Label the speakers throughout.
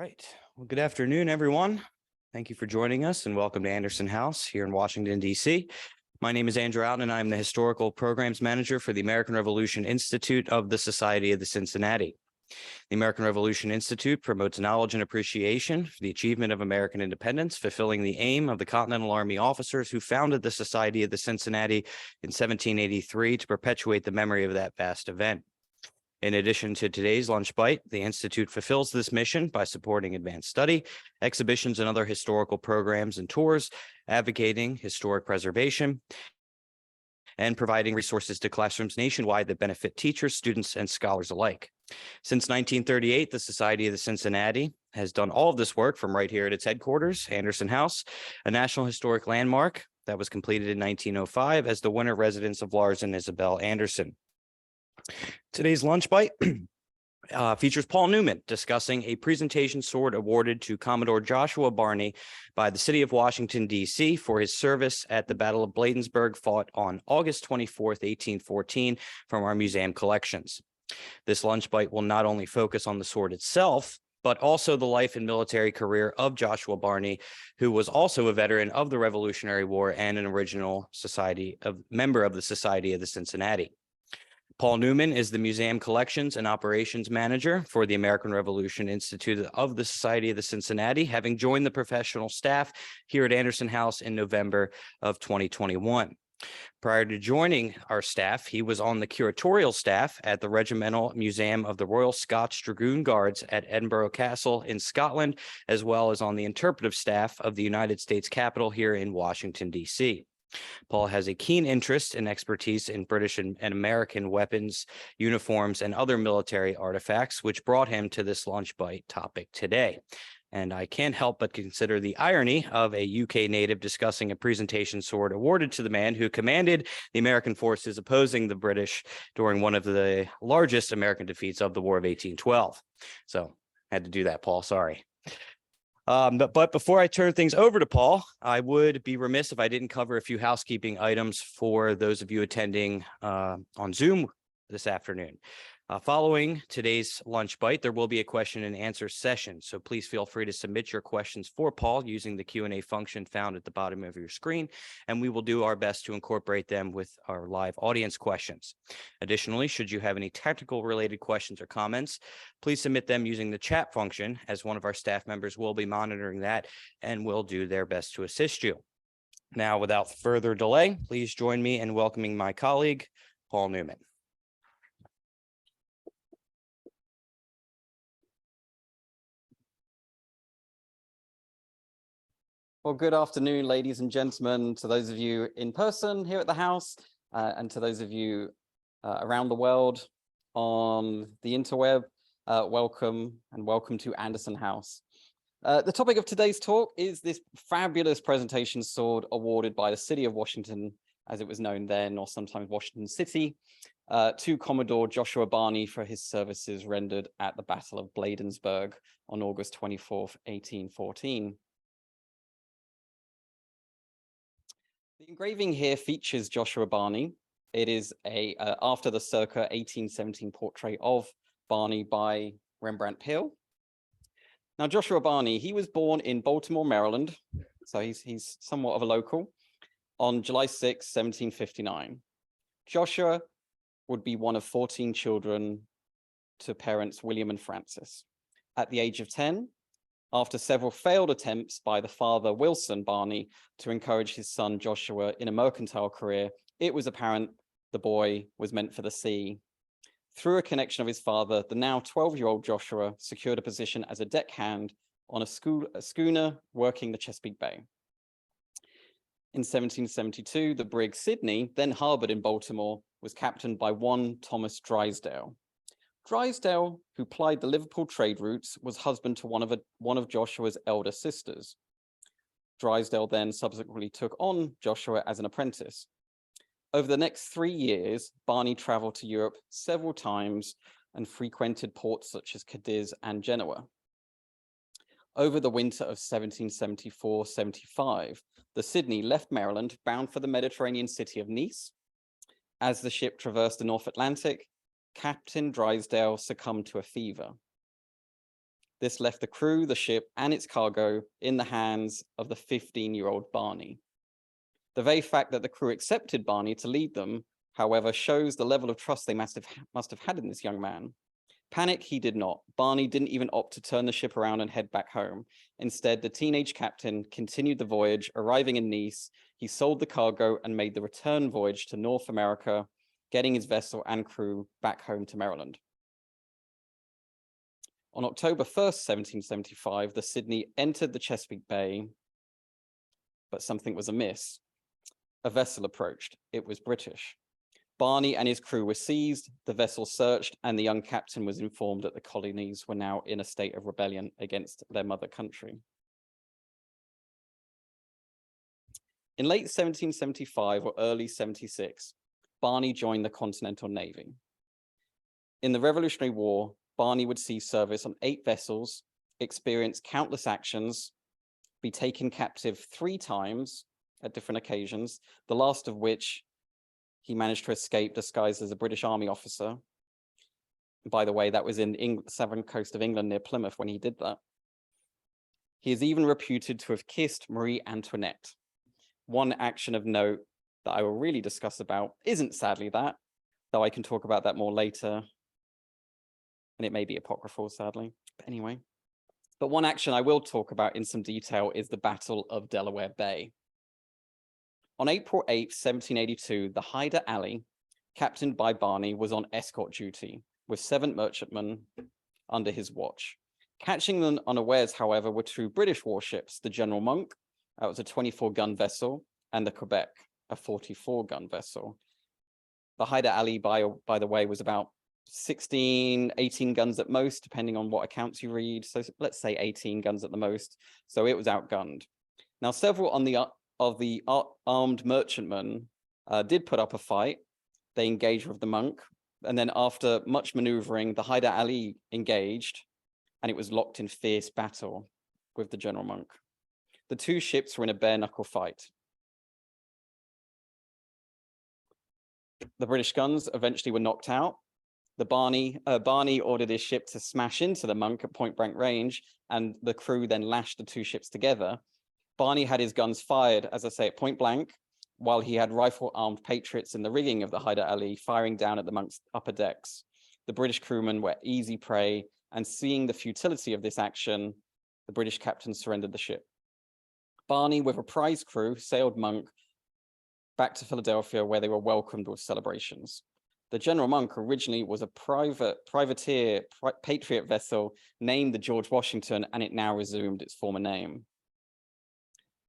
Speaker 1: right. Well, good afternoon, everyone. Thank you for joining us and welcome to Anderson House here in Washington, D.C. My name is Andrew Alton and I'm the Historical Programs Manager for the American Revolution Institute of the Society of the Cincinnati. The American Revolution Institute promotes knowledge and appreciation for the achievement of American independence, fulfilling the aim of the Continental Army officers who founded the Society of the Cincinnati in 1783 to perpetuate the memory of that vast event. In addition to today's lunch bite, the Institute fulfills this mission by supporting advanced study, exhibitions, and other historical programs and tours, advocating historic preservation, and providing resources to classrooms nationwide that benefit teachers, students, and scholars alike. Since 1938, the Society of the Cincinnati has done all of this work from right here at its headquarters, Anderson House, a National Historic Landmark that was completed in 1905 as the winter residence of Lars and Isabel Anderson. Today's lunch bite features Paul Newman discussing a presentation sword awarded to Commodore Joshua Barney by the city of Washington, D.C. for his service at the Battle of Bladensburg fought on August 24th, 1814 from our museum collections. This lunch bite will not only focus on the sword itself, but also the life and military career of Joshua Barney, who was also a veteran of the Revolutionary War and an original member of the Society of the Cincinnati. Paul Newman is the Museum Collections and Operations Manager for the American Revolution Institute of the Society of the Cincinnati, having joined the professional staff here at Anderson House in November of 2021. Prior to joining our staff, he was on the curatorial staff at the Regimental Museum of the Royal Scotch Dragoon Guards at Edinburgh Castle in Scotland, as well as on the interpretive staff of the United States Capitol here in Washington, D.C. Paul has a keen interest and expertise in British and American weapons, uniforms, and other military artifacts, which brought him to this lunch bite topic today. And I can't help but consider the irony of a UK native discussing a presentation sword awarded to the man who commanded the American forces opposing the British during one of the largest American defeats of the War of 1812. So I had to do that, Paul. Sorry. But before I turn things over to Paul, I would be remiss if I didn't cover a few housekeeping items for those of you attending on Zoom this afternoon. Following today's lunch bite, there will be a question and answer session. So please feel free to submit your questions for Paul using the Q&A function found at the bottom of your screen, and we will do our best to incorporate them with our live audience questions. Additionally, should you have any technical related questions or comments, please submit them using the chat function, as one of our staff members will be monitoring that and will do their best to assist you. Now, without further delay, please join me in welcoming my colleague, Paul Newman.
Speaker 2: Well, good afternoon, ladies and gentlemen, to those of you in person here at the house, and to those of you around the world on the interweb. Welcome to Anderson House. The topic of today's talk is this fabulous presentation sword awarded by the city of Washington, as it was known then, or sometimes Washington City, to Commodore Joshua Barney for his services rendered at the Battle of Bladensburg on August 24th, 1814. The engraving here features Joshua Barney. It is after the circa 1817 portrait of Barney by Rembrandt Hill. Now, Joshua Barney, he was born in Baltimore, Maryland, so he's somewhat of a local, on July 6, 1759. Joshua would be one of 14 children to parents William and Frances. At the age of 10, after several failed attempts by the father, Wilson Barney, to encourage his son Joshua in a mercantile career, it was apparent the boy was meant for the sea. Through a connection of his father, the now 12-year-old Joshua secured a position as a deckhand on a schooner working the Chesapeake Bay. In 1772, the brig Sydney, then harbored in Baltimore, was captained by one Thomas Drysdale. Drysdale, who plied the Liverpool trade routes, was husband to one of Joshua's elder sisters. Drysdale then subsequently took on Joshua as an apprentice. Over the next 3 years, Barney traveled to Europe several times and frequented ports such as Cadiz and Genoa. Over the winter of 1774-75, the Sydney left Maryland bound for the Mediterranean city of Nice. As the ship traversed the North Atlantic, Captain Drysdale succumbed to a fever. This left the crew, the ship, and its cargo in the hands of the 15-year-old Barney. The very fact that the crew accepted Barney to lead them, however, shows the level of trust they must have had in this young man. Panic he did not. Barney didn't even opt to turn the ship around and head back home. Instead, the teenage captain continued the voyage. Arriving in Nice, he sold the cargo and made the return voyage to North America, getting his vessel and crew back home to Maryland. On October 1st, 1775, the Sydney entered the Chesapeake Bay, but something was amiss. A vessel approached. It was British. Barney and his crew were seized, the vessel searched, and the young captain was informed that the colonies were now in a state of rebellion against their mother country. In late 1775 or early 76, Barney joined the Continental Navy. In the Revolutionary War, Barney would see service on 8 vessels, experience countless actions, be taken captive 3 times at different occasions, the last of which he managed to escape disguised as a British Army officer. By the way, that was in the southern coast of England near Plymouth when he did that. He is even reputed to have kissed Marie Antoinette. One action of note that I will really discuss about isn't sadly that, though I can talk about that more later. And it may be apocryphal, sadly. But anyway. But one action I will talk about in some detail is the Battle of Delaware Bay. On April 8, 1782, the Hyder Alley, captained by Barney, was on escort duty with 7 merchantmen under his watch. Catching them unawares, however, were 2 British warships, the General Monk, that was a 24-gun vessel, and the Quebec, a 44-gun vessel. The Hyder Alley, by the way, was about 16, 18 guns at most, depending on what accounts you read. So let's say 18 guns at the most. So it was outgunned. Now, several of the armed merchantmen did put up a fight. They engaged with the Monk. And then after much maneuvering, the Hyder Alley engaged, and it was locked in fierce battle with the General Monk. The 2 ships were in a bare-knuckle fight. The British guns eventually were knocked out. The Barney ordered his ship to smash into the Monk at point-blank range, and the crew then lashed the 2 ships together. Barney had his guns fired, as I say, at point blank, while he had rifle-armed patriots in the rigging of the Hyder Alley firing down at the Monk's upper decks. The British crewmen were easy prey, and seeing the futility of this action, the British captain surrendered the ship. Barney, with a prize crew, sailed Monk back to Philadelphia, where they were welcomed with celebrations. The General Monk originally was a privateer patriot vessel named the George Washington, and it now resumed its former name.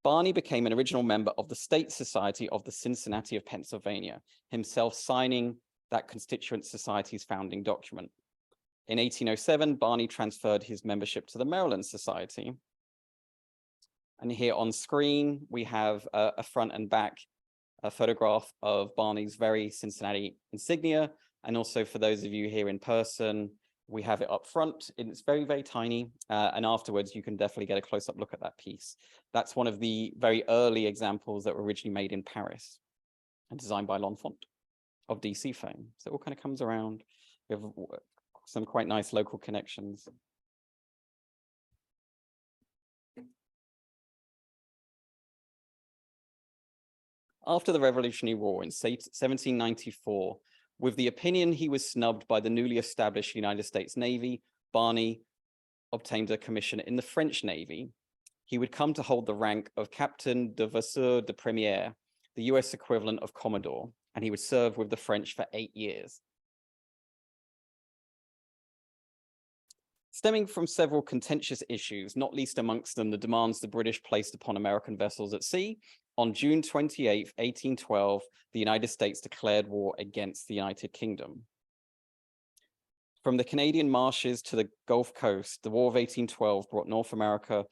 Speaker 2: Barney became an original member of the State Society of the Cincinnati of Pennsylvania, himself signing that constituent society's founding document. In 1807, Barney transferred his membership to the Maryland Society. And here on screen, we have a front and back photograph of Barney's very Cincinnati insignia. And also for those of you here in person, we have it up front. It's very, very tiny. And afterwards, you can definitely get a close-up look at that piece. That's one of the very early examples that were originally made in Paris and designed by L'Enfant of DC fame. So it all kind of comes around. We have some quite nice local connections. After the Revolutionary War in 1794, with the opinion he was snubbed by the newly established United States Navy, Barney obtained a commission in the French Navy. He would come to hold the rank of Captain de Vaisseau de Première, the US equivalent of Commodore, and he would serve with the French for 8 years. Stemming from several contentious issues, not least amongst them the demands the British placed upon American vessels at sea, on June 28, 1812, the United States declared war against the United Kingdom. From the Canadian marshes to the Gulf Coast, the War of 1812 brought North America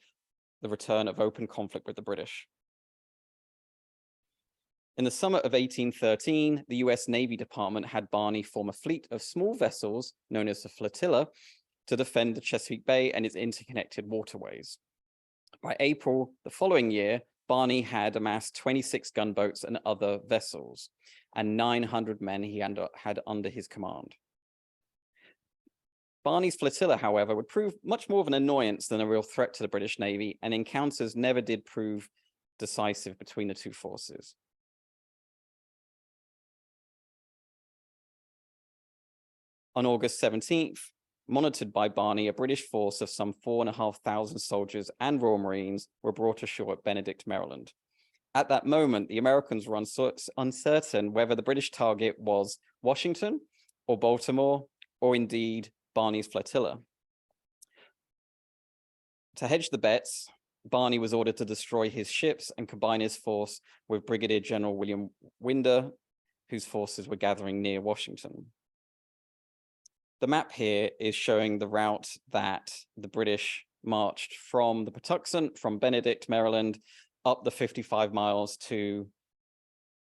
Speaker 2: the return of open conflict with the British. In the summer of 1813, the US Navy Department had Barney form a fleet of small vessels known as the Flotilla to defend the Chesapeake Bay and its interconnected waterways. By April the following year, Barney had amassed 26 gunboats and other vessels, and 900 men he had under his command. Barney's flotilla, however, would prove much more of an annoyance than a real threat to the British Navy, and encounters never did prove decisive between the two forces. On August 17th, monitored by Barney, a British force of some 4,500 soldiers and Royal Marines were brought ashore at Benedict, Maryland. At that moment, the Americans were uncertain whether the British target was Washington or Baltimore, or indeed Barney's flotilla. To hedge the bets, Barney was ordered to destroy his ships and combine his force with Brigadier General William Winder, whose forces were gathering near Washington. The map here is showing the route that the British marched from the Patuxent, from Benedict, Maryland, up the 55 miles to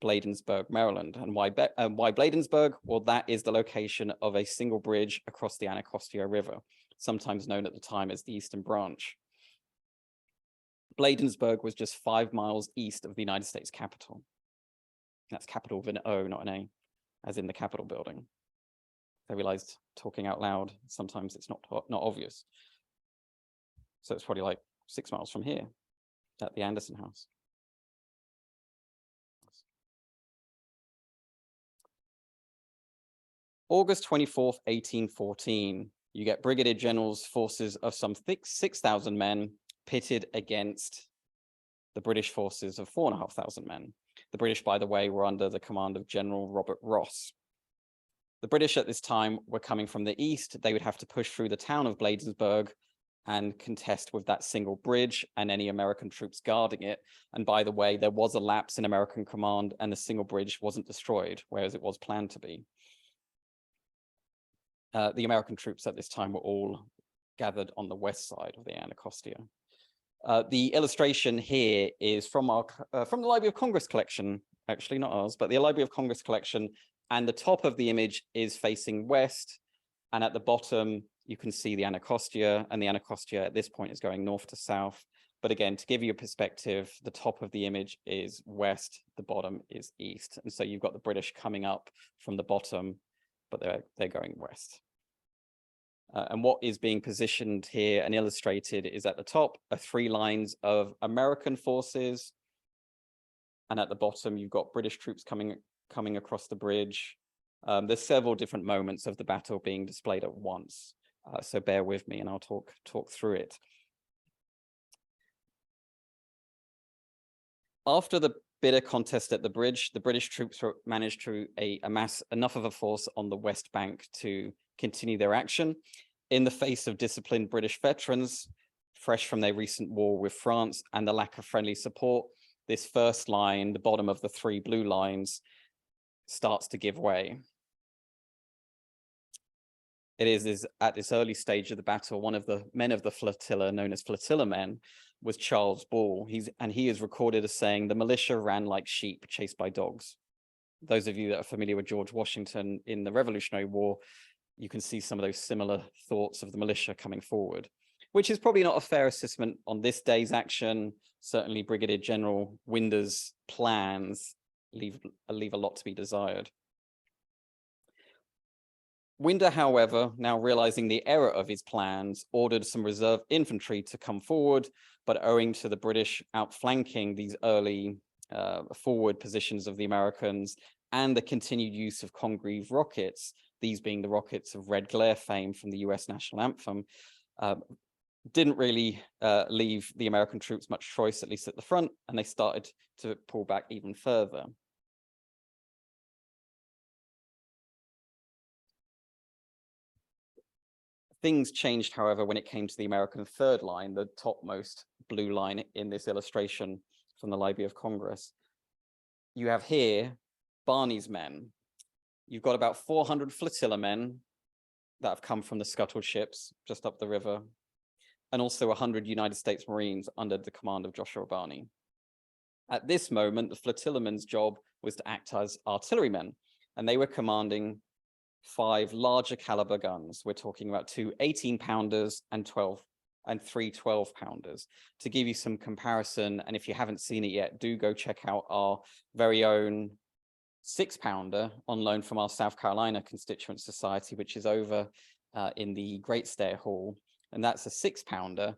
Speaker 2: Bladensburg, Maryland. And why Bladensburg? Well, that is the location of a single bridge across the Anacostia River, sometimes known at the time as the Eastern Branch. Bladensburg was just 5 miles east of the United States Capitol. That's capital with an O, not an A, as in the Capitol building. I realized talking out loud, sometimes it's not obvious. So it's probably like 6 miles from here at the Anderson House. August 24th, 1814, you get Brigadier General's forces of some 6,000 men pitted against the British forces of 4,500 men. The British, by the way, were under the command of General Robert Ross. The British at this time were coming from the east. They would have to push through the town of Bladensburg and contest with that single bridge and any American troops guarding it. And by the way, there was a lapse in American command and the single bridge wasn't destroyed, whereas it was planned to be. The American troops at this time were all gathered on the west side of the Anacostia. The illustration here is from the Library of Congress collection, actually not ours, but the Library of Congress collection, and the top of the image is facing west, and at the bottom you can see the Anacostia, and the Anacostia at this point is going north to south. But again, to give you a perspective, the top of the image is west, the bottom is east, and so you've got the British coming up from the bottom, but they're going west. And what is being positioned here and illustrated is at the top are 3 lines of American forces, and at the bottom you've got British troops coming across the bridge. There's several different moments of the battle being displayed at once, so bear with me and I'll talk through it. After the bitter contest at the bridge, the British troops managed to amass enough of a force on the west bank to continue their action. In the face of disciplined British veterans, fresh from their recent war with France and the lack of friendly support, this first line, the bottom of the 3 blue lines, starts to give way. It is at this early stage of the battle, one of the men of the flotilla, known as flotilla men, was Charles Ball. He is recorded as saying, "The militia ran like sheep chased by dogs." Those of you that are familiar with George Washington in the Revolutionary War, you can see some of those similar thoughts of the militia coming forward, which is probably not a fair assessment on this day's action. Certainly Brigadier General Winder's plans leave a lot to be desired. Winder, however, now realizing the error of his plans, ordered some reserve infantry to come forward, but owing to the British outflanking these early forward positions of the Americans and the continued use of Congreve rockets, these being the rockets of red glare fame from the US national anthem, didn't really leave the American troops much choice, at least at the front, and they started to pull back even further. Things changed, however, when it came to the American third line, the topmost blue line in this illustration from the Library of Congress. You have here Barney's men. You've got about 400 flotilla men that have come from the scuttled ships just up the river, and also 100 United States Marines under the command of Joshua Barney. At this moment, the flotillamen's job was to act as artillerymen, and they were commanding 5 larger caliber guns. We're talking about 2 18-pounders and 3 12-pounders. To give you some comparison, and if you haven't seen it yet, do go check out our very own 6-pounder on loan from our South Carolina Constituent Society, which is over in the Great Stair Hall, and that's a 6-pounder.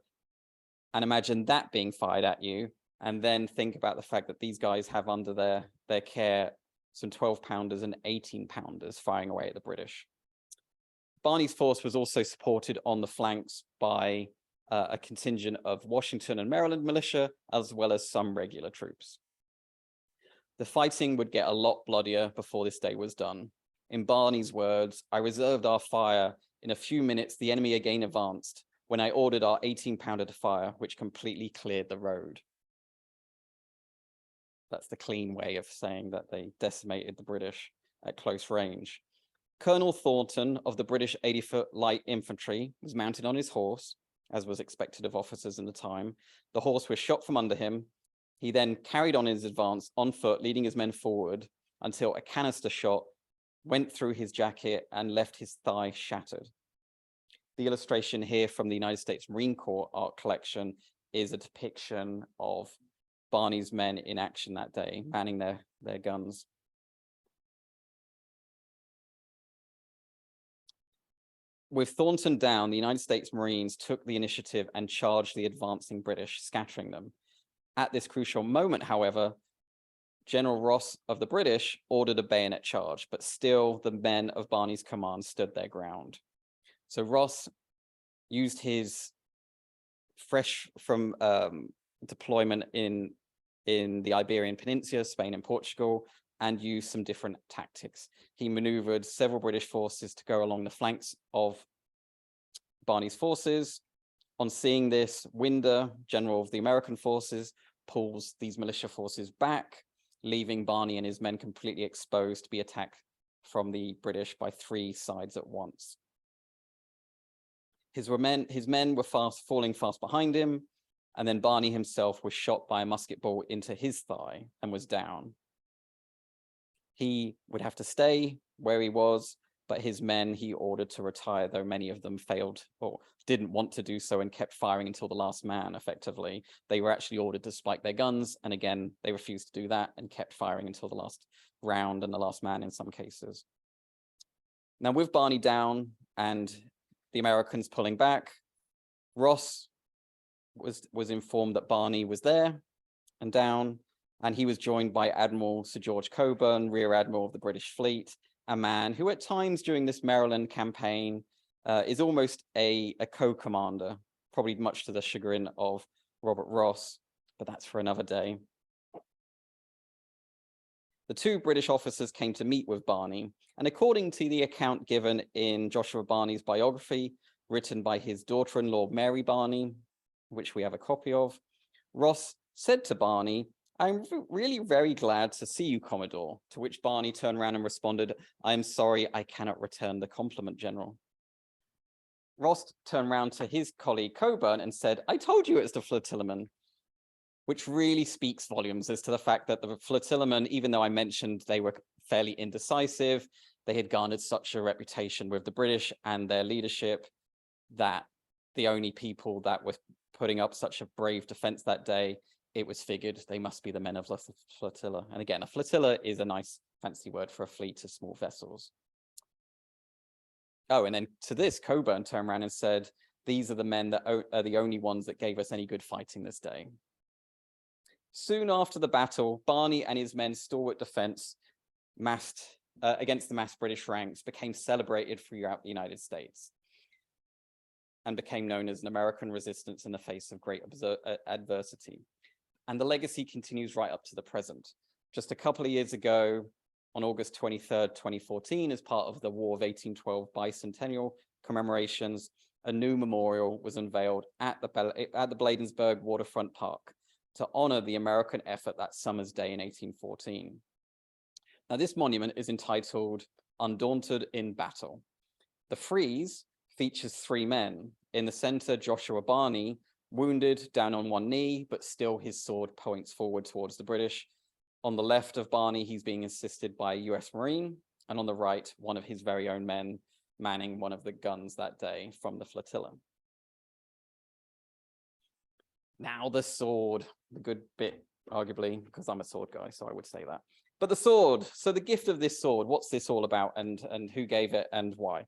Speaker 2: And imagine that being fired at you, and then think about the fact that these guys have under their care some 12-pounders and 18-pounders firing away at the British. Barney's force was also supported on the flanks by a contingent of Washington and Maryland militia, as well as some regular troops. The fighting would get a lot bloodier before this day was done. In Barney's words, "I reserved our fire. In a few minutes, the enemy again advanced, when I ordered our 18-pounder to fire, which completely cleared the road." That's the clean way of saying that they decimated the British at close range. Colonel Thornton of the British 80-foot light infantry was mounted on his horse, as was expected of officers in the time. The horse was shot from under him. He then carried on his advance on foot, leading his men forward until a canister shot went through his jacket and left his thigh shattered. The illustration here from the United States Marine Corps art collection is a depiction of Barney's men in action that day, manning their guns. With Thornton down, the United States Marines took the initiative and charged the advancing British, scattering them. At this crucial moment, however, General Ross of the British ordered a bayonet charge, but still the men of Barney's command stood their ground. So Ross used his fresh from deployment in the Iberian Peninsula, Spain and Portugal, and used some different tactics. He maneuvered several British forces to go along the flanks of Barney's forces. On seeing this, Winder, general of the American forces, pulls these militia forces back, leaving Barney and his men completely exposed to be attacked from the British by 3 sides at once. His men were falling fast behind him, and then Barney himself was shot by a musket ball into his thigh and was down. He would have to stay where he was, but his men he ordered to retire, though many of them failed or didn't want to do so and kept firing until the last man, effectively. They were actually ordered to spike their guns, and again, they refused to do that and kept firing until the last round and the last man in some cases. Now, with Barney down and the Americans pulling back, Ross was informed that Barney was there and down, and he was joined by Admiral Sir George Cockburn, Rear Admiral of the British fleet, a man who at times during this Maryland campaign is almost a co-commander, probably much to the chagrin of Robert Ross, but that's for another day. The 2 British officers came to meet with Barney, and according to the account given in Joshua Barney's biography, written by his daughter-in-law, Mary Barney, which we have a copy of, Ross said to Barney, "I'm really very glad to see you, Commodore," to which Barney turned around and responded, "I am sorry, I cannot return the compliment, General." Ross turned around to his colleague Cockburn and said, "I told you it's the Flotillamen," which really speaks volumes as to the fact that the Flotillamen, even though I mentioned they were fairly indecisive, they had garnered such a reputation with the British and their leadership that the only people that were putting up such a brave defense that day, it was figured they must be the men of the flotilla. And again, a flotilla is a nice fancy word for a fleet of small vessels. Oh, and then to this, Cockburn turned around and said, "These are the men that are the only ones that gave us any good fighting this day." Soon after the battle, Barney and his men's stalwart defense against the massed British ranks became celebrated throughout the United States and became known as an American resistance in the face of great adversity. And the legacy continues right up to the present. Just a couple of years ago, on August 23rd, 2014, as part of the War of 1812 bicentennial commemorations, a new memorial was unveiled at the Bladensburg waterfront park to honor the American effort that summer's day in 1814. Now, this monument is entitled "Undaunted in Battle." The frieze features 3 men. In the center, Joshua Barney, wounded, down on one knee, but still his sword points forward towards the British. On the left of Barney, he's being assisted by a US Marine, and on the right, one of his very own men manning one of the guns that day from the flotilla. Now the sword, the good bit, arguably, because I'm a sword guy, so I would say that. But the sword, so the gift of this sword, what's this all about, and who gave it and why?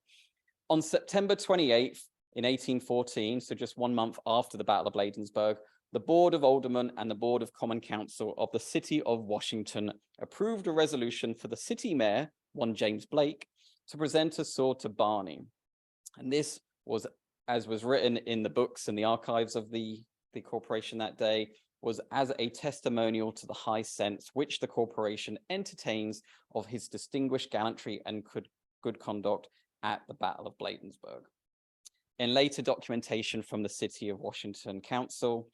Speaker 2: On September 28th in 1814, so just 1 month after the Battle of Bladensburg, the Board of Aldermen and the Board of Common Council of the City of Washington approved a resolution for the city mayor, one James Blake, to present a sword to Barney. And this was, as was written in the books and the archives of the corporation that day, was as a testimonial to the high sense which the corporation entertains of his distinguished gallantry and good conduct at the Battle of Bladensburg. In later documentation from the City of Washington Council,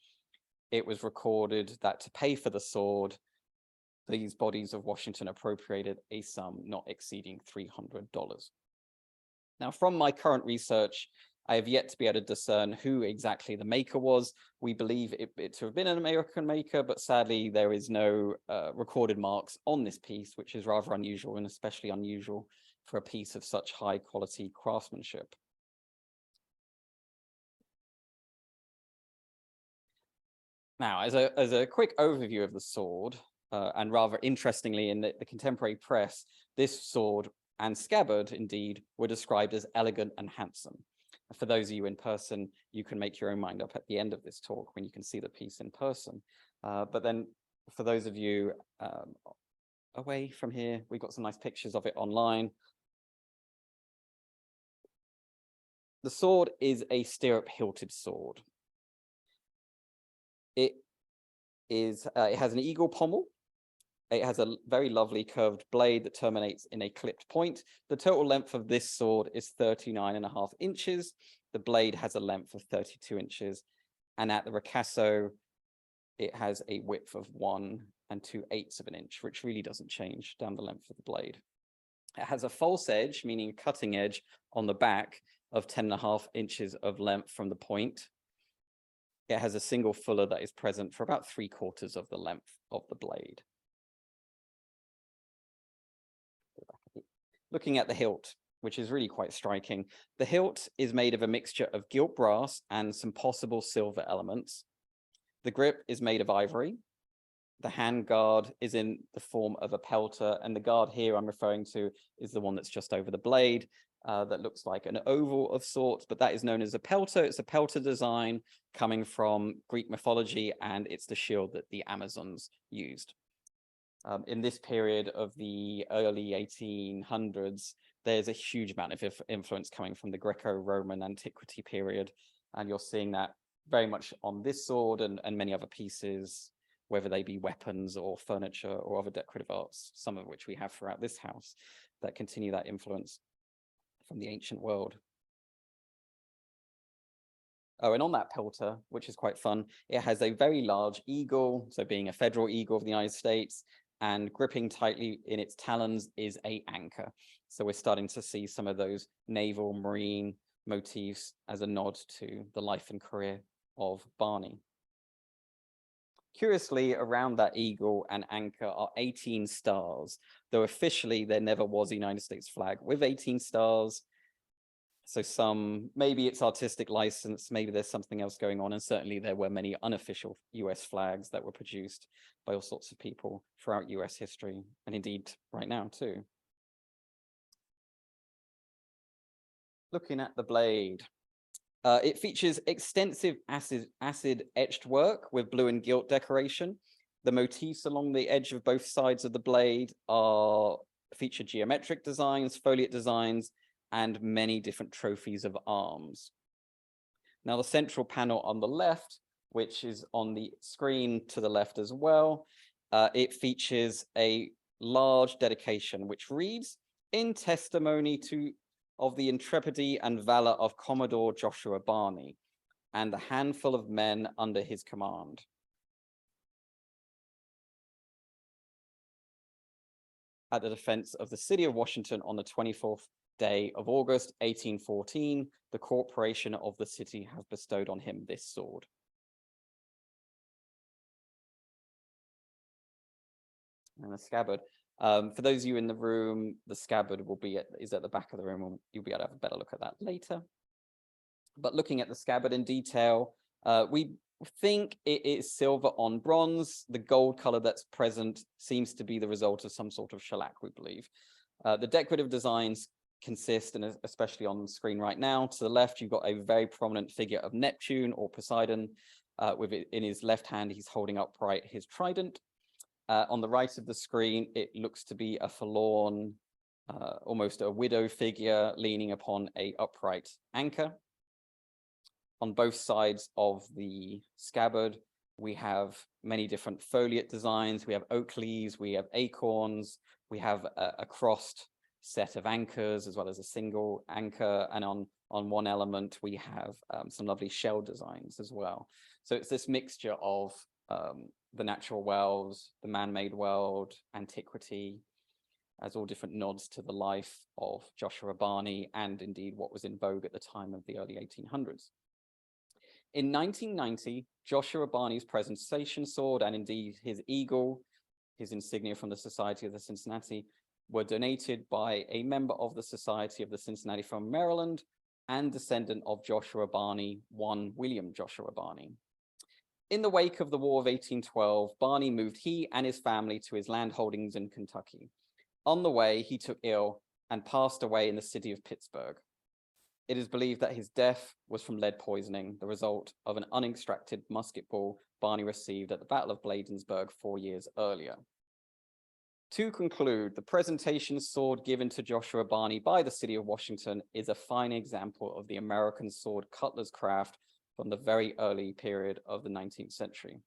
Speaker 2: it was recorded that to pay for the sword, these bodies of Washington appropriated a sum not exceeding $300. Now, from my current research, I have yet to be able to discern who exactly the maker was. We believe it to have been an American maker, but sadly there is no recorded marks on this piece, which is rather unusual, and especially unusual for a piece of such high quality craftsmanship. Now, as a quick overview of the sword, and rather interestingly in the contemporary press, this sword and scabbard indeed were described as elegant and handsome. For those of you in person, you can make your own mind up at the end of this talk when you can see the piece in person. But then for those of you away from here, we've got some nice pictures of it online. The sword is a stirrup hilted sword. It has an eagle pommel. It has a very lovely curved blade that terminates in a clipped point. The total length of this sword is 39.5 inches. The blade has a length of 32 inches. And at the ricasso, it has a width of 1 2/8 of an inch, which really doesn't change down the length of the blade. It has a false edge, meaning a cutting edge on the back of 10.5 inches of length from the point. It has a single fuller that is present for about 3/4 of the length of the blade. Looking at the hilt, which is really quite striking. The hilt is made of a mixture of gilt brass and some possible silver elements. The grip is made of ivory. The hand guard is in the form of a pelter, and the guard here I'm referring to is the one that's just over the blade that looks like an oval of sorts, but that is known as a pelter. It's a pelter design coming from Greek mythology, and it's the shield that the Amazons used. In this period of the early 1800s, there's a huge amount of influence coming from the Greco-Roman antiquity period. And you're seeing that very much on this sword and many other pieces, whether they be weapons or furniture or other decorative arts, some of which we have throughout this house, that continue that influence from the ancient world. Oh, and on that pelter, which is quite fun, it has a very large eagle, so being a federal eagle of the United States, and gripping tightly in its talons is an anchor. So we're starting to see some of those naval marine motifs as a nod to the life and career of Barney. Curiously, around that eagle and anchor are 18 stars, though officially there never was a United States flag with 18 stars. So maybe it's artistic license, maybe there's something else going on, and certainly there were many unofficial US flags that were produced by all sorts of people throughout US history, and indeed right now too. Looking at the blade, it features extensive acid etched work with blue and gilt decoration. The motifs along the edge of both sides of the blade feature geometric designs, foliate designs, and many different trophies of arms. Now, the central panel on the left, which is on the screen to the left as well, it features a large dedication which reads, "In testimony of the intrepidity and valor of Commodore Joshua Barney and the handful of men under his command." At the defense of the city of Washington on the 24th day of August, 1814, the corporation of the city have bestowed on him this sword. And the scabbard. For those of you in the room, the scabbard is at the back of the room. You'll be able to have a better look at that later. But looking at the scabbard in detail, we think it is silver on bronze. The gold color that's present seems to be the result of some sort of shellac, we believe. The decorative designs consist, and especially on the screen right now, to the left, you've got a very prominent figure of Neptune or Poseidon. With it in his left hand, he's holding upright his trident. On the right of the screen, it looks to be a forlorn, almost a widow figure leaning upon a upright anchor. On both sides of the scabbard, we have many different foliate designs. We have oak leaves, we have acorns, we have a crossed set of anchors as well as a single anchor. And on one element, we have some lovely shell designs as well. So it's this mixture of the natural world, the man-made world, antiquity, as all different nods to the life of Joshua Barney and indeed what was in vogue at the time of the early 1800s. In 1990, Joshua Barney's presentation sword and indeed his eagle, his insignia from the Society of the Cincinnati, were donated by a member of the Society of the Cincinnati from Maryland and descendant of Joshua Barney, one William Joshua Barney. In the wake of the War of 1812, Barney moved he and his family to his land holdings in Kentucky. On the way, he took ill and passed away in the city of Pittsburgh. It is believed that his death was from lead poisoning, the result of an unextracted musket ball Barney received at the Battle of Bladensburg 4 years earlier. To conclude, the presentation sword given to Joshua Barney by the city of Washington is a fine example of the American sword cutler's craft from the very early period of the 19th century.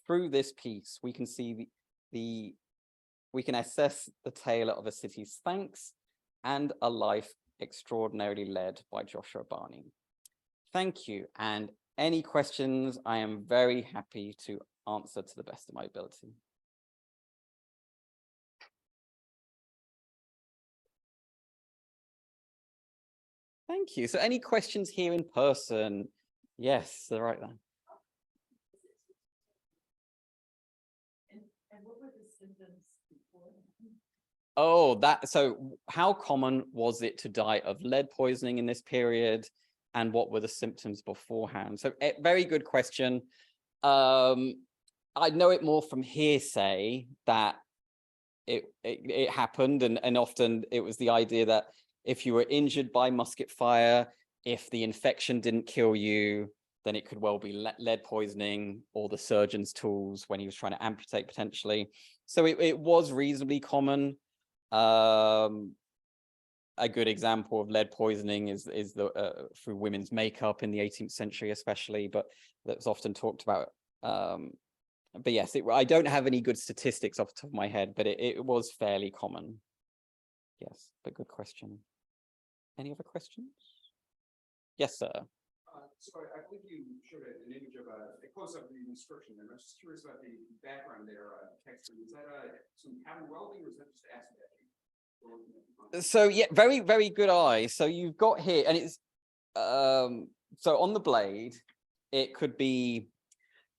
Speaker 2: Through this piece, we can see we can assess the tale of a city's thanks and a life extraordinarily led by Joshua Barney. Thank you. And any questions, I am very happy to answer to the best of my ability. Thank you. So any questions here in person? Yes, they're right there.
Speaker 3: And what were the symptoms before?
Speaker 2: Oh, so how common was it to die of lead poisoning in this period? And what were the symptoms beforehand? So very good question. I know it more from hearsay that it happened, and often it was the idea that if you were injured by musket fire, if the infection didn't kill you, then it could well be lead poisoning or the surgeon's tools when he was trying to amputate potentially. So it was reasonably common. A good example of lead poisoning is through women's makeup in the 18th century, especially, but that's often talked about. But yes, I don't have any good statistics off the top of my head, but it was fairly common. Yes, but good question. Any other questions? Yes, sir.
Speaker 4: So I believe you showed an image of a close-up of the inscription, and I was just curious about the background there, text. Is that some pattern welding, or is that just acid etching?
Speaker 2: So yeah, very, very good eye. So you've got here, and it's so on the blade, it could be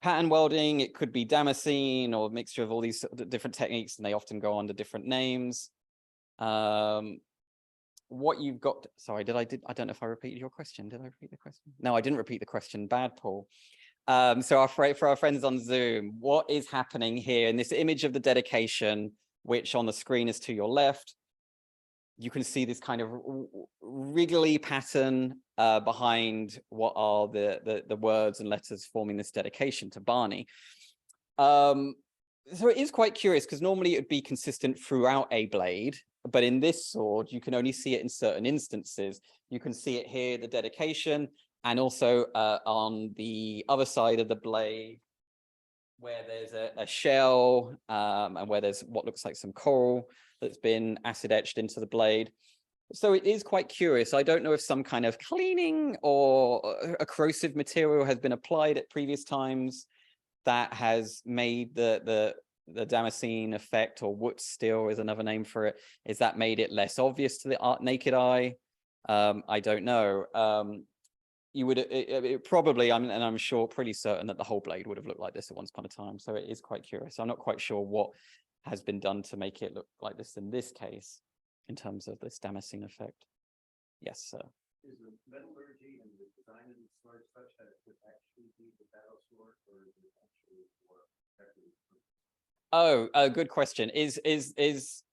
Speaker 2: pattern welding, it could be damascene, or a mixture of all these different techniques, and they often go under different names. What you've got, sorry, I don't know if I repeated your question. Did I repeat the question? No, I didn't repeat the question. Bad, Paul. So for our friends on Zoom, what is happening here in this image of the dedication, which on the screen is to your left? You can see this kind of wriggly pattern behind what are the words and letters forming this dedication to Barney. So it is quite curious because normally it would be consistent throughout a blade, but in this sword, you can only see it in certain instances. You can see it here, the dedication, and also on the other side of the blade, where there's a shell and where there's what looks like some coral that's been acid etched into the blade. So it is quite curious. I don't know if some kind of cleaning or a corrosive material has been applied at previous times that has made the damascene effect, or wood steel is another name for it. Is that made it less obvious to the naked eye? I don't know. You would probably, I'm sure, pretty certain that the whole blade would have looked like this at once upon a time. So it is quite curious. I'm not quite sure what has been done to make it look like this in this case, in terms of this damascene effect. Yes, sir.
Speaker 4: Is the metallurgy and the design of the sword such that it could actually be the battle sword, or is it actually for
Speaker 2: Oh, good question. Is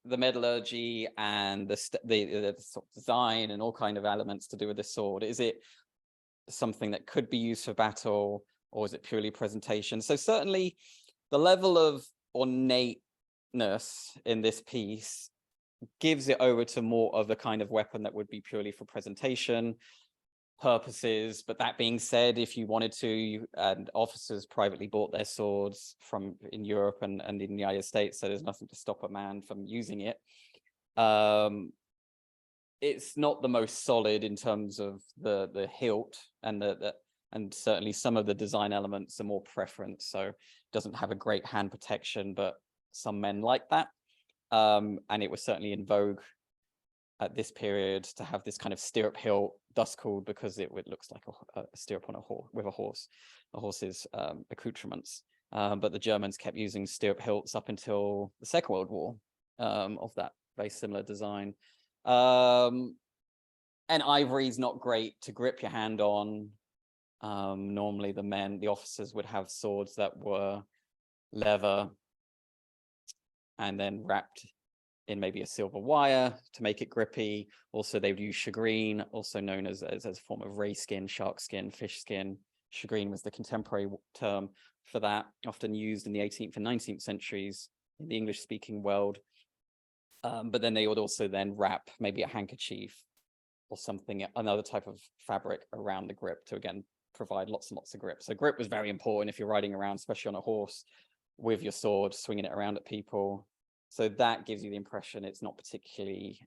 Speaker 2: the metallurgy and the sort of design and all kind of elements to do with the sword, is it something that could be used for battle, or is it purely presentation? So certainly the level of ornateness in this piece gives it over to more of a kind of weapon that would be purely for presentation purposes. But that being said, if you wanted to, and officers privately bought their swords from in Europe and in the United States, so there's nothing to stop a man from using it. It's not the most solid in terms of the hilt, and and certainly some of the design elements are more preference, so it doesn't have a great hand protection, but some men like that. And it was certainly in vogue at this period to have this kind of stirrup hilt, thus called because it looks like a stirrup on a horse, with a horse's accoutrements. But the Germans kept using stirrup hilts up until the Second World War, of that very similar design. And ivory is not great to grip your hand on. Normally the officers would have swords that were leather and then wrapped in maybe a silver wire to make it grippy. Also, they would use shagreen, also known as a form of ray skin, shark skin, fish skin. Shagreen was the contemporary term for that, often used in the 18th and 19th centuries in the English-speaking world. But then they would also then wrap maybe a handkerchief or something, another type of fabric around the grip to, again, provide lots and lots of grip. So grip was very important if you're riding around, especially on a horse with your sword, swinging it around at people. So that gives you the impression it's not particularly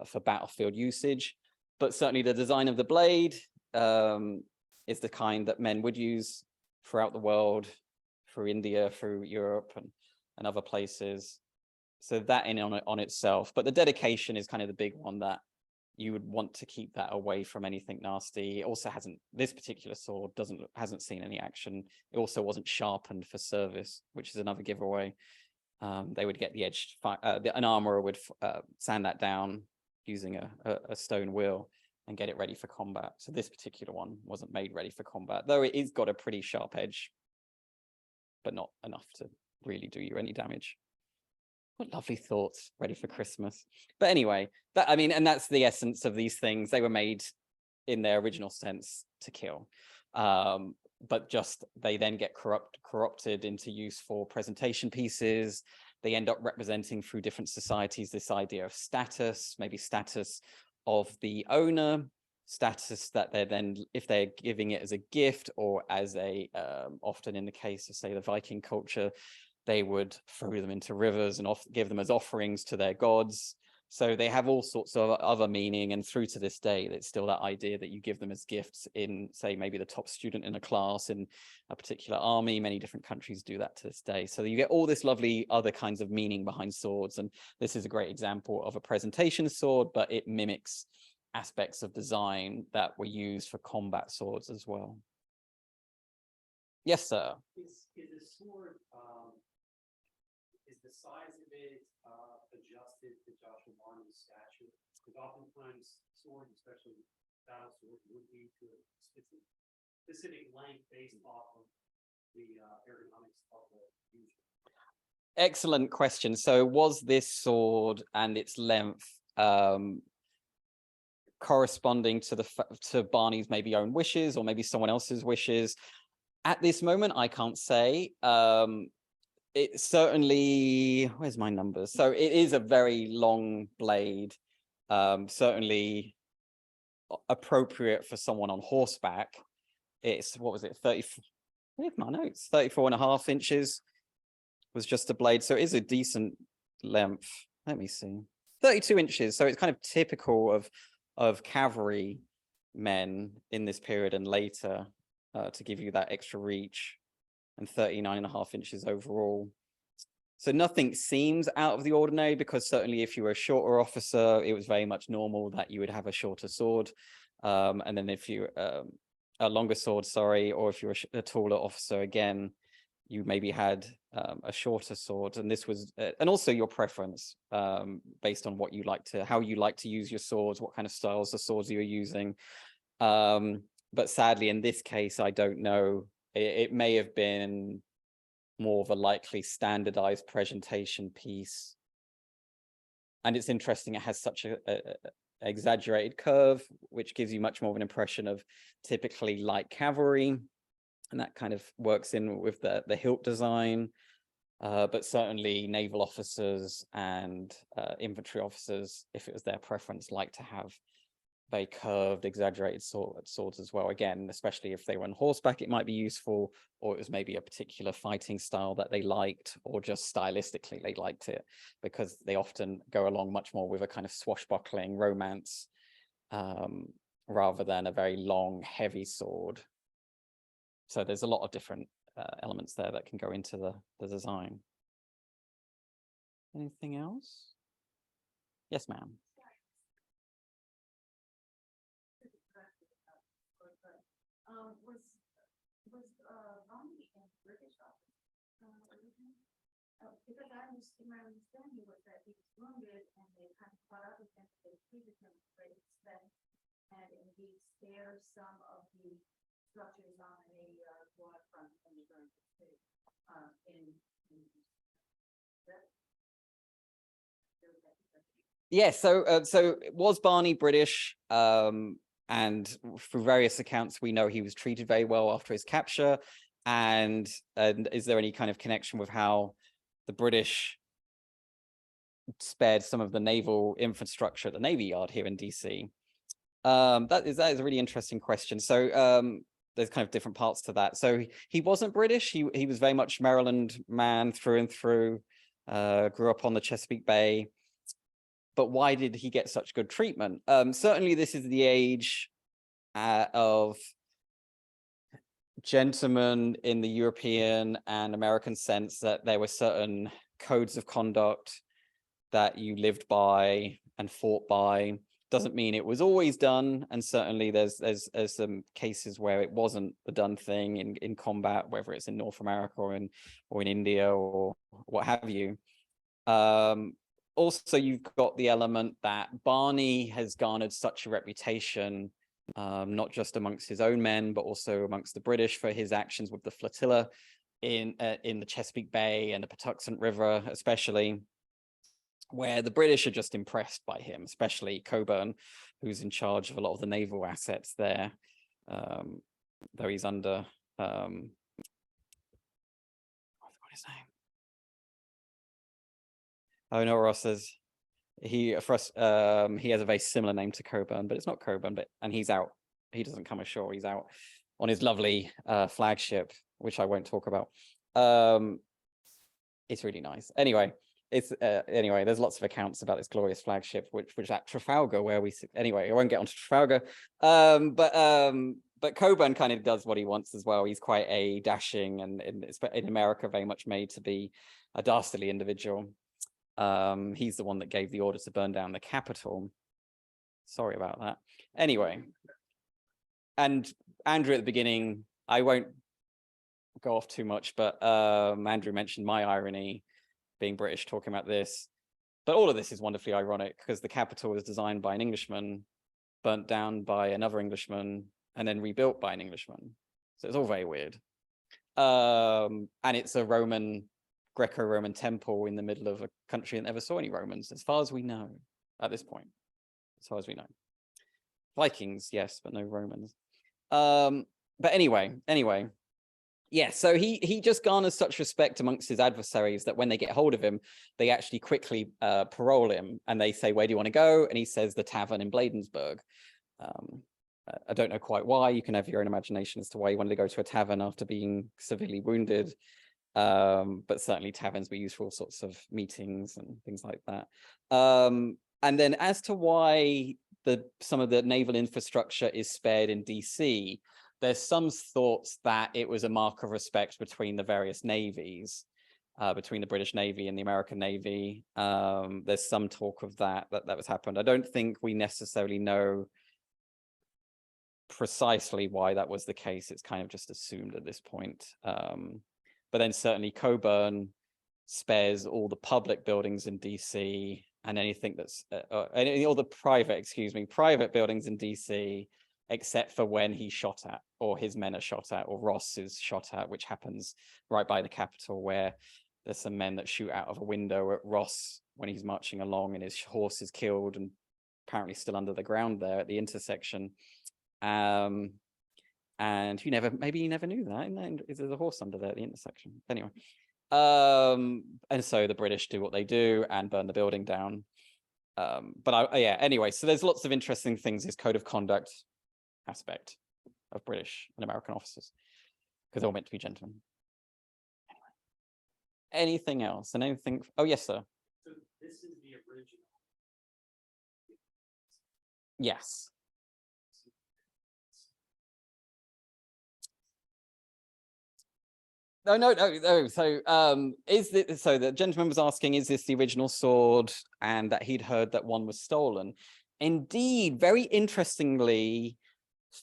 Speaker 2: for battlefield usage, but certainly the design of the blade is the kind that men would use throughout the world, through India, through Europe and other places. So that in on itself, but the dedication is kind of the big one, that you would want to keep that away from anything nasty. It also this particular sword hasn't seen any action. It also wasn't sharpened for service, which is another giveaway. They would get the edge, an armorer would sand that down using a stone wheel and get it ready for combat. So this particular one wasn't made ready for combat, though it is got a pretty sharp edge, but not enough to really do you any damage. What lovely thoughts, ready for Christmas. But anyway, and that's the essence of these things. They were made in their original sense to kill. But they then get corrupted into use for presentation pieces. They end up representing through different societies this idea of status, maybe status of the owner, status that they're then, if they're giving it as a gift or as often in the case of, say, the Viking culture, they would throw them into rivers and give them as offerings to their gods. So they have all sorts of other meaning, and through to this day, it's still that idea that you give them as gifts in, say, maybe the top student in a class in a particular army. Many different countries do that to this day. So you get all this lovely other kinds of meaning behind swords, and this is a great example of a presentation sword, but it mimics aspects of design that were used for combat swords as well. Yes, sir.
Speaker 5: Is the sword, is the size of it adjusted to Joshua Barney's stature? Because oftentimes swords, especially battle swords, would be to a specific length based off of the ergonomics of the user.
Speaker 2: Excellent question. So was this sword and its length corresponding to Barney's maybe own wishes or maybe someone else's wishes? At this moment, I can't say. It certainly, where's my numbers? So it is a very long blade, certainly appropriate for someone on horseback. It's, what was it, 34.5 inches was just a blade. So it is a decent length. Let me see, 32 inches. So it's kind of typical of cavalry men in this period and later, to give you that extra reach, and 39.5 inches overall. So nothing seems out of the ordinary, because certainly if you were a shorter officer, it was very much normal that you would have a shorter sword. And then if you a longer sword, sorry, or if you're a taller officer, again, you maybe had a shorter sword. And this was, and also your preference, based on what you how you like to use your swords, what kind of styles of swords you were using. But sadly, in this case, I don't know. It may have been more of a likely standardized presentation piece. And it's interesting, it has such a exaggerated curve, which gives you much more of an impression of typically light cavalry. And that kind of works in with the hilt design. But certainly naval officers and infantry officers, if it was their preference, like to have very curved, exaggerated swords as well. Again, especially if they were on horseback, it might be useful, or it was maybe a particular fighting style that they liked, or just stylistically they liked it, because they often go along much more with a kind of swashbuckling romance rather than a very long, heavy sword. So there's a lot of different elements there that can go into the design. Anything else? Yes, ma'am.
Speaker 3: Was Barney in British office? Because my understanding was that he was wounded and they kind of caught up with him, they treated him with great extent, and indeed spared some of the structures on a waterfront in the city.
Speaker 2: Yeah, so was Barney British? And through various accounts, we know he was treated very well after his capture. And is there any kind of connection with how the British spared some of the naval infrastructure at the Navy Yard here in DC? That is a really interesting question. So there's kind of different parts to that. So he wasn't British. He was very much Maryland man through and through. Grew up on the Chesapeake Bay. But why did he get such good treatment? Certainly, this is the age of gentlemen in the European and American sense, that there were certain codes of conduct that you lived by and fought by. Doesn't mean it was always done, and certainly there's some cases where it wasn't the done thing in combat, whether it's in North America or in India or what have you. Also, you've got the element that Barney has garnered such a reputation, not just amongst his own men, but also amongst the British, for his actions with the flotilla in the Chesapeake Bay and the Patuxent River, especially, where the British are just impressed by him, especially Coburn, who's in charge of a lot of the naval assets there, though he's under, what is his name? Oh no, Ross says he has a very similar name to Coburn, but it's not Coburn. And he's out. He doesn't come ashore. He's out on his lovely flagship, which I won't talk about. It's really nice. Anyway, there's lots of accounts about this glorious flagship, which at Trafalgar, where we anyway. I won't get onto Trafalgar. But Coburn kind of does what he wants as well. He's quite a dashing and in America very much made to be a dastardly individual. He's the one that gave the order to burn down the Capitol. Sorry about that. Anyway, and Andrew at the beginning, I won't go off too much, but Andrew mentioned my irony, being British, talking about this. But all of this is wonderfully ironic, because the Capitol was designed by an Englishman, burnt down by another Englishman, and then rebuilt by an Englishman. So it's all very weird. And it's a Greco-Roman temple in the middle of a country that never saw any Romans, as far as we know at this point. As far as we know, Vikings, yes, but no Romans. But anyway, yeah. So he just garners such respect amongst his adversaries that when they get hold of him, they actually quickly parole him, and they say, "Where do you want to go?" And he says, "The tavern in Bladensburg." I don't know quite why. You can have your own imagination as to why he wanted to go to a tavern after being severely wounded. But certainly taverns were used for all sorts of meetings and things like that. And then as to why some of the naval infrastructure is spared in DC, there's some thoughts that it was a mark of respect between the various navies, between the British Navy and the American Navy. There's some talk of that was happened. I don't think we necessarily know precisely why that was the case. It's kind of just assumed at this point. But then certainly Coburn spares all the public buildings in DC and anything that's all the private buildings in DC except for when he's shot at, or his men are shot at, or Ross is shot at, which happens right by the Capitol, where there's some men that shoot out of a window at Ross when he's marching along, and his horse is killed and apparently still under the ground there at the intersection. And maybe you never knew that. Is there a horse under there at the intersection? Anyway, and so the British do what they do and burn the building down. Anyway, so there's lots of interesting things, this code of conduct aspect of British and American officers, because they're all meant to be gentlemen. Anyway, anything else? And anything? Oh, yes, sir.
Speaker 5: So this is the original.
Speaker 2: Yes. No. So the gentleman was asking, is this the original sword? And that he'd heard that one was stolen. Indeed, very interestingly,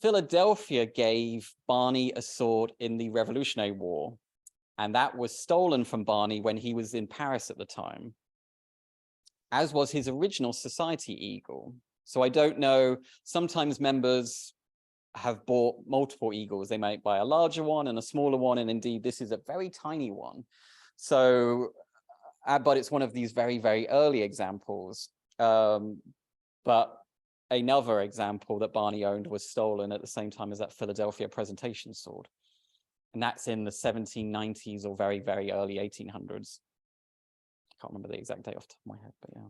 Speaker 2: Philadelphia gave Barney a sword in the Revolutionary War. And that was stolen from Barney when he was in Paris at the time, as was his original Society Eagle. So I don't know, sometimes members have bought multiple eagles. They might buy a larger one and a smaller one, and indeed this is a very tiny one. So, but it's one of these very, very early examples. But another example that Barney owned was stolen at the same time as that Philadelphia presentation sword. And that's in the 1790s or very, very early 1800s. I can't remember the exact date off the top of my head, but yeah.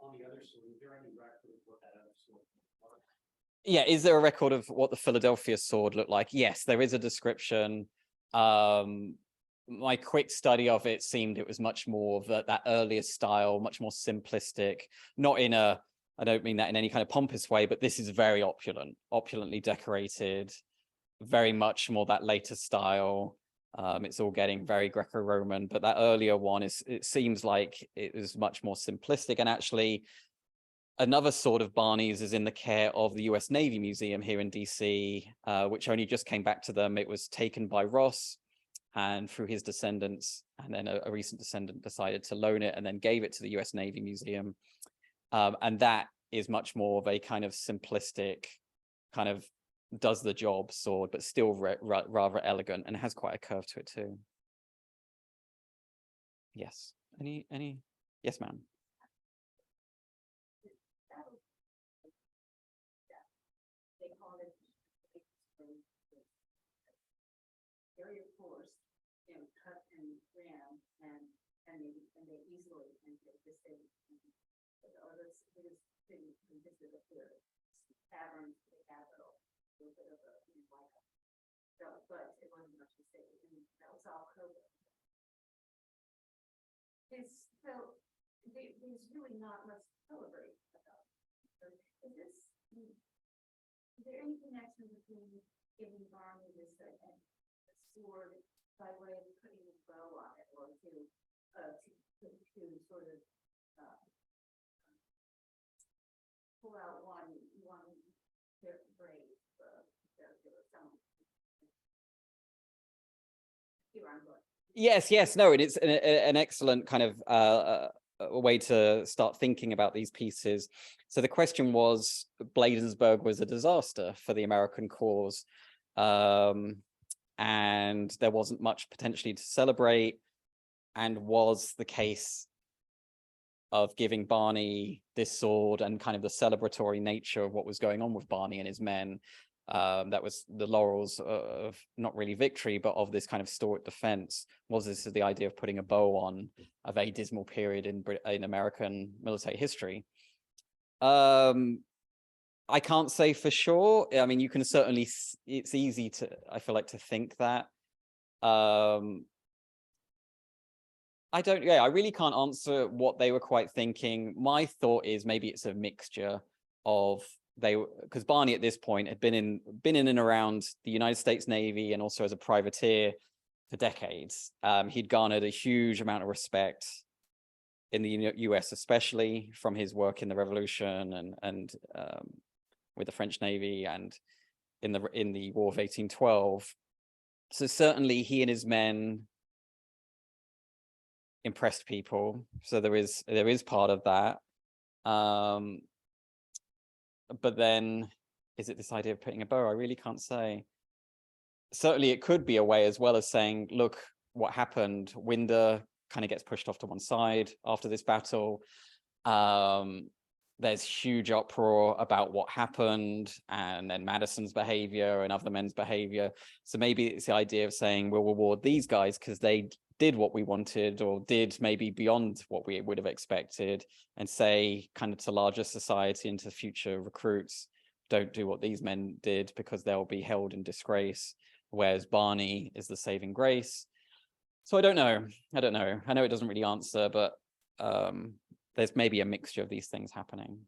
Speaker 5: On the other sword, is there any record of what that other sword was?
Speaker 2: Yeah, is there a record of what the Philadelphia sword looked like? Yes, there is a description. My quick study of it seemed it was much more of that earlier style, much more simplistic, not in a, I don't mean that in any kind of pompous way, but this is very opulent, opulently decorated, very much more that later style. It's all getting very Greco-Roman, but that earlier one it seems like it was much more simplistic. And actually, another sword of Barney's is in the care of the US Navy Museum here in DC, which only just came back to them. It was taken by Ross and through his descendants, and then a recent descendant decided to loan it and then gave it to the US Navy Museum. And that is much more of a kind of simplistic, kind of does the job sword, but still rather elegant, and has quite a curve to it too. Yes. Any? Yes, ma'am.
Speaker 3: They call it area force, cut and ram, and they easily enter the city. Or the city consisted of the tavern, the capital, a little bit of a so, but it wasn't much to say, and that was all COVID. So there's really not much to celebrate about. Is there any connection between giving Barney this a sword by way of putting a bow on it, or to sort of pull out one braid?
Speaker 2: Yes, no, it's an excellent kind of a way to start thinking about these pieces. So the question was, Bladensburg was a disaster for the American cause, and there wasn't much potentially to celebrate, and was the case of giving Barney this sword and kind of the celebratory nature of what was going on with Barney and his men. That was the laurels of not really victory, but of this kind of stalwart defense. Was this the idea of putting a bow on a very dismal period in American military history? I can't say for sure. I mean, you can certainly, it's easy to, I feel like, to think that. I really can't answer what they were quite thinking. My thought is maybe it's a mixture of, because Barney at this point had been in and around the United States Navy and also as a privateer for decades. He'd garnered a huge amount of respect in the US, especially from his work in the Revolution and with the French Navy and in the War of 1812. So certainly he and his men impressed people. So there is part of that. But then is it this idea of putting a bow? I really can't say. Certainly it could be a way as well as saying, look, what happened. Winder kind of gets pushed off to one side after this battle. There's huge uproar about what happened, and then Madison's behavior and other men's behavior. So maybe it's the idea of saying we'll reward these guys because they did what we wanted, or did maybe beyond what we would have expected, and say kind of to larger society and to future recruits, don't do what these men did because they'll be held in disgrace, whereas Barney is the saving grace. So I don't know. I know it doesn't really answer, but there's maybe a mixture of these things happening.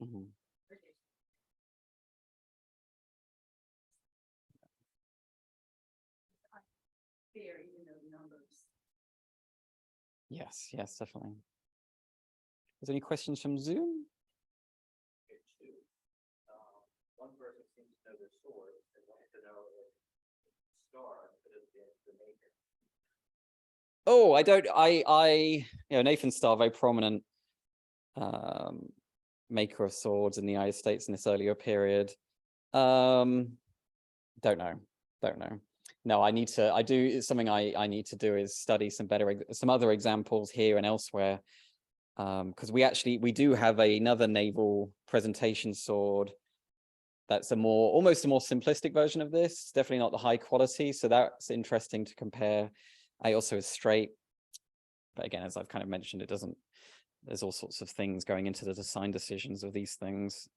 Speaker 2: Mm-hmm.
Speaker 3: Fair, even though the numbers.
Speaker 2: Yes, definitely. Is there any questions from Zoom?
Speaker 5: One person seems to know their sword and wanted to know if Star could have been the maker.
Speaker 2: Oh, Nathan Starr, very prominent maker of swords in the United States in this earlier period. Don't know. No, it's something I need to do is study some other examples here and elsewhere. Because we do have another naval presentation sword that's almost a more simplistic version of this. It's definitely not the high quality, so that's interesting to compare. I also is straight, but again, as I've kind of mentioned, there's all sorts of things going into the design decisions of these things.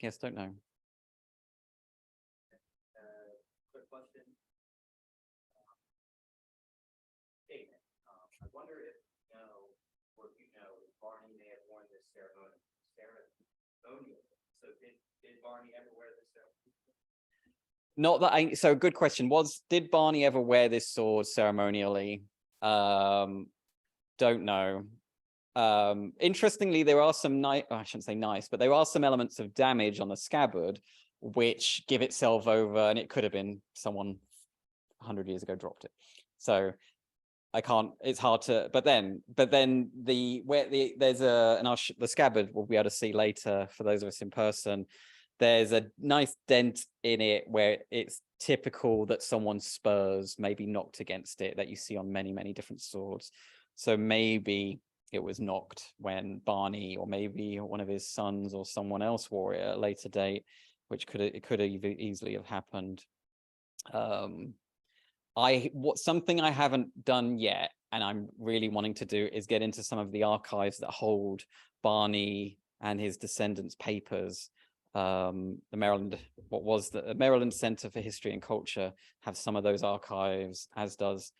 Speaker 2: Yes, don't know.
Speaker 5: Quick question. Statement. I wonder if you know, or if Barney may have worn this ceremonial. So did Barney ever wear this ceremonial?
Speaker 2: Not that so good question. Did Barney ever wear this sword ceremonially? Don't know. Interestingly, there are some I shouldn't say nice, but there are some elements of damage on the scabbard which give itself over, and it could have been someone 100 years ago dropped it. So it's hard to, but then the scabbard we'll be able to see later for those of us in person. There's a nice dent in it where it's typical that someone's spurs maybe knocked against it, that you see on many, many different swords. So maybe it was knocked when Barney, or maybe one of his sons or someone else wore it at a later date, which could easily have happened. Something I haven't done yet, and I'm really wanting to do, is get into some of the archives that hold Barney and his descendants' papers. The Maryland Center for History and Culture have some of those archives, as does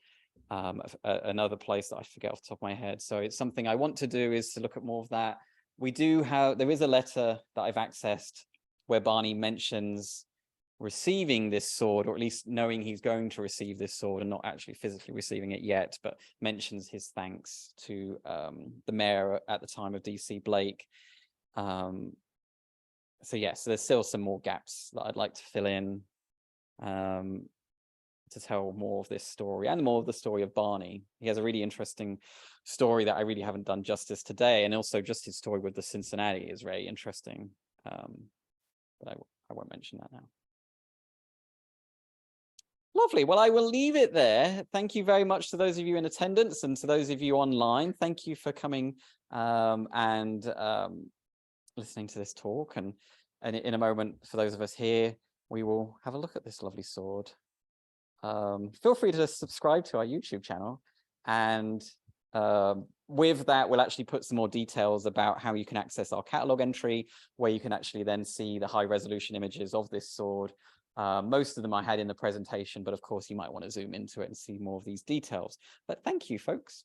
Speaker 2: another place that I forget off the top of my head. So it's something I want to do, is to look at more of that. There is a letter that I've accessed where Barney mentions receiving this sword, or at least knowing he's going to receive this sword and not actually physically receiving it yet, but mentions his thanks to the mayor at the time of DC, Blake. So yes, there's still some more gaps that I'd like to fill in to tell more of this story, and more of the story of Barney. He has a really interesting story that I really haven't done justice today, and also just his story with the Cincinnati is very interesting. But I won't mention that now. Lovely. Well, I will leave it there. Thank you very much to those of you in attendance, and to those of you online. Thank you for coming and listening to this talk. And in a moment, for those of us here, we will have a look at this lovely sword. Feel free to subscribe to our YouTube channel, and with that, we'll actually put some more details about how you can access our catalog entry, where you can actually then see the high resolution images of this sword. Most of them I had in the presentation, but of course you might want to zoom into it and see more of these details. But thank you, folks.